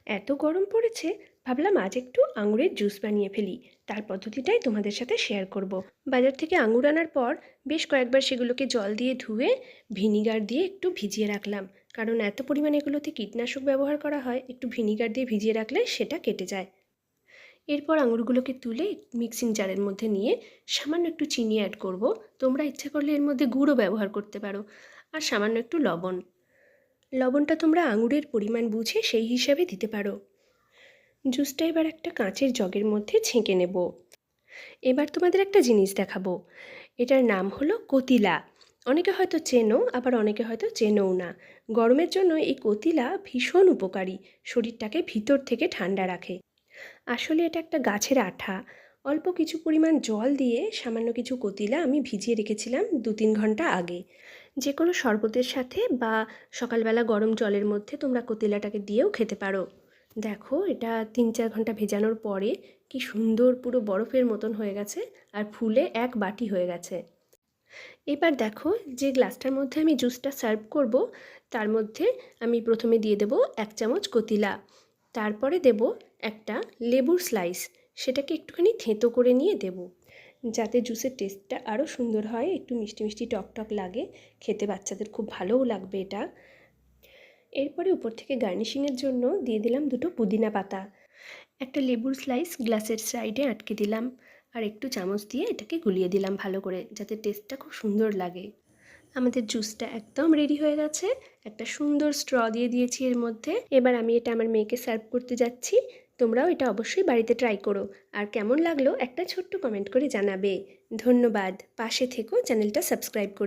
এত গরম পড়েছে, ভাবলাম আজ একটু আঙুরের জুস বানিয়ে ফেলি। তার পদ্ধতিটাই তোমাদের সাথে শেয়ার করব। বাজার থেকে আঙুর আনার পর বেশ কয়েকবার সেগুলোকে জল দিয়ে ধুয়ে ভিনিগার দিয়ে একটু ভিজিয়ে রাখলাম, কারণ এত পরিমাণে এগুলোতে কীটনাশক ব্যবহার করা হয়, একটু ভিনিগার দিয়ে ভিজিয়ে রাখলে সেটা কেটে যায়। এরপর আঙুরগুলোকে তুলে মিক্সিং জারের মধ্যে নিয়ে সামান্য একটু চিনি অ্যাড করব। তোমরা ইচ্ছা করলে এর মধ্যে গুড়ও ব্যবহার করতে পারো, আর সামান্য একটু লবণ। লবণটা তোমরা আঙুরের পরিমাণ বুঝে সেই হিসাবে দিতে পারো। জুসটা এবার একটা কাঁচের জগের মধ্যে ছেঁকে নেব। এবার তোমাদের একটা জিনিস দেখাবো। এটার নাম হলো কতিলা। অনেকে হয়তো চেনো, আবার অনেকে হয়তো চেনোও না। গরমের জন্য এই কতিলা ভীষণ উপকারী, শরীরটাকে ভিতর থেকে ঠান্ডা রাখে। আসলে এটা একটা গাছের আঠা। অল্প কিছু পরিমাণ জল দিয়ে সামান্য কিছু কতিলা আমি ভিজিয়ে রেখেছিলাম 2-3 ঘন্টা আগে। যে কোনো শরবতের সাথে বা সকালবেলা গরম জলের মধ্যে তোমরা কতিলাটাকে দিয়েও খেতে পারো। দেখো, এটা 3-4 ঘন্টা ভেজানোর পরে কি সুন্দর পুরো বরফের মতন হয়ে গেছে, আর ফুলে এক বাটি হয়ে গেছে। এবার দেখো, যে গ্লাসটার মধ্যে আমি জুসটা সার্ভ করব, তার মধ্যে আমি প্রথমে দিয়ে দেব 1 চামচ কতিলা। তারপরে দেব একটা লেবুর স্লাইস, সেটাকে একটুখানি থেঁতো করে নিয়ে দেব, যাতে জুসের টেস্টটা আরও সুন্দর হয়, একটু মিষ্টি মিষ্টি টক টক লাগে। খেতে বাচ্চাদের খুব ভালোও লাগবে এটা। এরপরে উপর থেকে গার্নিশিংয়ের জন্য দিয়ে দিলাম 2টো পুদিনা পাতা। একটা লেবুর স্লাইস গ্লাসের সাইডে আটকে দিলাম, আর একটু চামচ দিয়ে এটাকে গুলিয়ে দিলাম ভালো করে, যাতে টেস্টটা খুব সুন্দর লাগে। আমাদের জুসটা একদম রেডি হয়ে গেছে। একটা সুন্দর স্ট্র দিয়ে দিয়েছি এর মধ্যে। এবার আমি এটা আমার মেয়েকে সার্ভ করতে যাচ্ছি। তোমরাও এটা অবশ্যই বাড়িতে ট্রাই করো, আর কেমন লাগলো একটা ছোট্ট কমেন্ট করে জানাবে। ধন্যবাদ। পাশে থেকো, চ্যানেলটা সাবস্ক্রাইব করে।